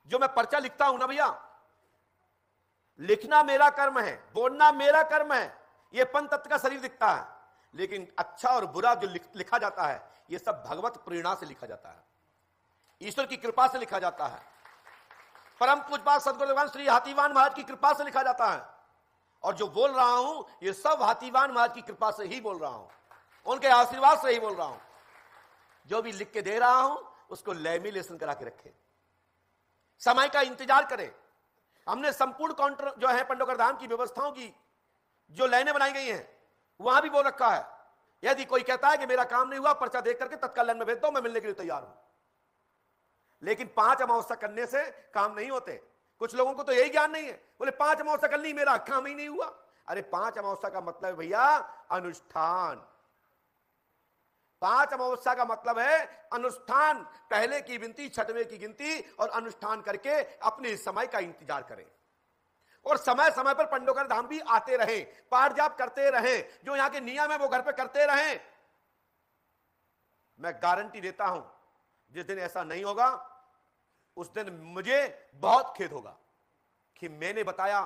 जो मैं पर्चा लिखता हूं ना भैया, लिखना मेरा कर्म है, बोलना मेरा कर्म है, यह पंचतत्व का शरीर दिखता है, लेकिन अच्छा और बुरा जो लिखा जाता है यह सब भगवत प्रेरणा से लिखा जाता है, ईश्वर की कृपा से लिखा जाता है, परम पूज्यपाद सद्गुरु भगवान श्री हाथीवान महाराज की कृपा से लिखा जाता है। और जो बोल रहा हूं ये सब हाथीवान महाराज की कृपा से ही बोल रहा हूं, उनके आशीर्वाद से ही बोल रहा हूं। जो भी लिख के दे रहा हूं उसको लैमिनेशन करा के रखें, समय का इंतजार करें। हमने संपूर्ण काउंटर जो है पंडोकर धाम की व्यवस्थाओं की जो लाइनें बनाई गई हैं वहां भी बोल रखा है, यदि कोई कहता है कि मेरा काम नहीं हुआ, पर्चा देख करके तत्काल लाइन में भेज दो, मैं मिलने के लिए तैयार हूं। लेकिन 5 अमावस्या करने से काम नहीं होते। कुछ लोगों को तो यही ज्ञान नहीं है, बोले 5 अमावस्या कर ली मेरा काम ही नहीं हुआ। अरे 5 अमावस्या का मतलब है भैया अनुष्ठान। 5 अमावस्या का मतलब है अनुष्ठान, पहले की गिनती, छठवें की गिनती और अनुष्ठान करके अपने समय का इंतजार करें। और समय समय पर पंडोकर धाम भी आते रहे, पाठ जाप करते रहे, जो यहां के नियम है वो घर पे करते रहे। मैं गारंटी देता हूं जिस दिन ऐसा नहीं होगा उस दिन मुझे बहुत खेद होगा कि मैंने बताया,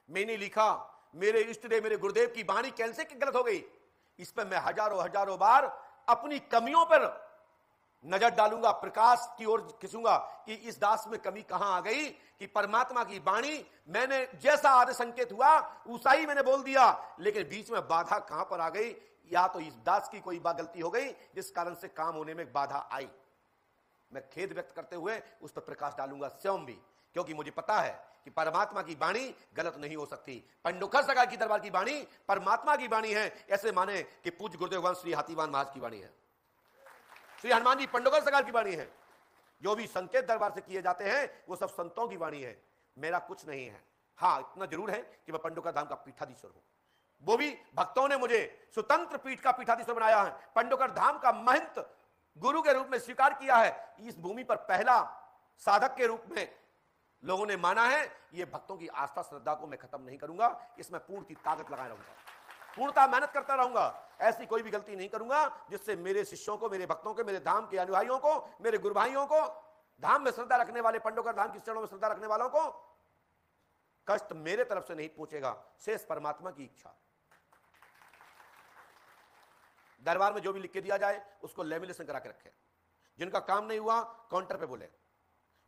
मैंने लिखा, मेरे इष्ट देव मेरे गुरुदेव की वाणी कैसे कि गलत हो गई। इस पर मैं हजारों बार अपनी कमियों पर नजर डालूंगा, प्रकाश की ओर खिंचूंगा कि इस दास में कमी कहां आ गई कि परमात्मा की वाणी मैंने जैसा आदि संकेत हुआ उसा ही मैंने बोल दिया, लेकिन बीच में बाधा कहां पर आ गई। या तो इस दास की कोई गलती हो गई जिस कारण से काम होने में बाधा आई। मैं खेद व्यक्त करते हुए उस पर प्रकाश डालूंगा स्वयं भी, क्योंकि मुझे पता है कि परमात्मा की वाणी गलत नहीं हो सकती। पंडोकर सरकार की दरबार की वाणी परमात्मा की वाणी है, ऐसे माने कि पूज्य गुरुदेव भगवान श्री हाथीवान महाराज की वाणी है, श्री हनुमान जी पंडोकर सरकार की वाणी है। जो भी संकेत दरबार से किए जाते हैं वो सब संतों की वाणी है, मेरा कुछ नहीं है। हाँ, इतना जरूर है कि मैं पंडोकर धाम का पीठाधीश्वर हूं, वो भी भक्तों ने मुझे स्वतंत्र पीठ का पीठाधीश्वर बनाया है, पंडोकर धाम का महंत गुरु के रूप में स्वीकार किया है। इस भूमि पर पहला साधक के रूप में लोगों ने माना है। ये भक्तों की आस्था श्रद्धा को मैं खत्म नहीं करूंगा, इसमें पूर्ण की ताकत लगाए रहूंगा, पूर्णता मेहनत करता रहूंगा। ऐसी कोई भी गलती नहीं करूंगा जिससे मेरे शिष्यों को, मेरे भक्तों को, मेरे धाम के अनुयायियों को, मेरे गुरु भाइयों को, धाम में श्रद्धा रखने वाले, पंडोकर धाम की चरणों में श्रद्धा रखने वालों को कष्ट मेरे तरफ से नहीं पहुंचेगा, शेष परमात्मा की इच्छा। दरबार में जो भी लिख के दिया जाए उसको लेमिनेशन करा के रखें। जिनका काम नहीं हुआ काउंटर पे बोले,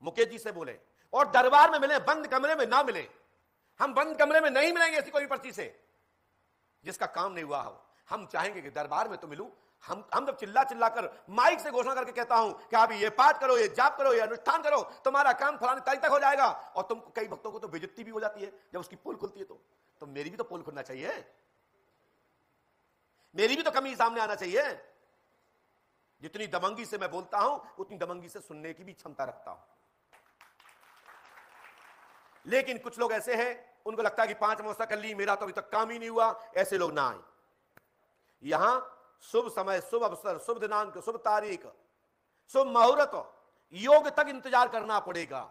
मुकेश जी से बोले, और दरबार में मिले, बंद कमरे में ना मिले। हम बंद कमरे में नहीं मिलेंगे ऐसी कोई पर्ची से जिसका काम नहीं हुआ हो। हम चाहेंगे कि दरबार में तो मिलूं। हम जब चिल्ला चिल्ला कर माइक से घोषणा करके कहता हूं कि आप ये पाठ करो, ये जाप करो, ये अनुष्ठान करो, तुम्हारा काम फलाने तारीख तक हो जाएगा, और तुम कई भक्तों को तो बेइज्जती भी हो जाती है जब उसकी पोल खुलती है, तो मेरी भी तो पोल खुलना चाहिए, मेरी भी तो कमी सामने आना चाहिए। जितनी दमंगी से मैं बोलता हूं उतनी दमंगी से सुनने की भी क्षमता रखता हूं। लेकिन कुछ लोग ऐसे हैं, उनको लगता है कि 5 अमावस्या कर ली, मेरा तो अभी तक काम ही नहीं हुआ। ऐसे लोग ना आए। यहां शुभ समय, शुभ अवसर, शुभ दिनांक, शुभ तारीख, शुभ मुहूर्त, योग तक इंतजार करना पड़ेगा,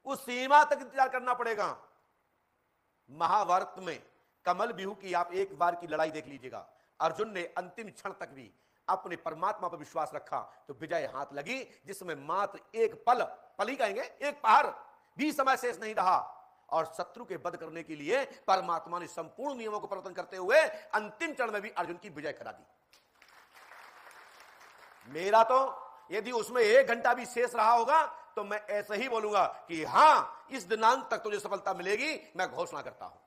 उस सीमा तक इंतजार करना पड़ेगा। महाभारत में कमल बिहू की आप एक बार की लड़ाई देख लीजिएगा। अर्जुन ने अंतिम क्षण तक भी अपने परमात्मा पर विश्वास रखा तो विजय हाथ लगी, जिसमें मात्र एक पल ही कहेंगे, एक पहर भी समय शेष नहीं रहा, और शत्रु के वध करने के लिए परमात्मा ने संपूर्ण नियमों को परिवर्तन करते हुए अंतिम चरण में भी अर्जुन की विजय करा दी। मेरा तो यदि उसमें 1 घंटा भी शेष रहा होगा तो मैं ऐसे ही बोलूंगा कि हां, इस दिनांक तक तुझे सफलता मिलेगी, मैं घोषणा करता हूं।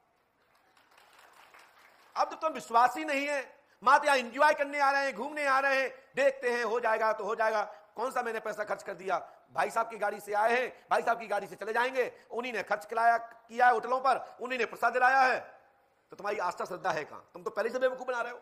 अब तो विश्वास ही नहीं है, मात्र यहां एंजॉय करने आ रहे हैं, घूमने आ रहे हैं, देखते हैं हो जाएगा तो हो जाएगा। कौन सा मैंने पैसा खर्च कर दिया? भाई साहब की गाड़ी से आए हैं, भाई साहब की गाड़ी से चले जाएंगे, उन्हीं ने खर्च किया है होटलों पर, उन्हीं ने प्रसाद दिलाया है, तो तुम्हारी आस्था श्रद्धा है कहां? तुम तो पहले से बेवकूफ बना रहे हो।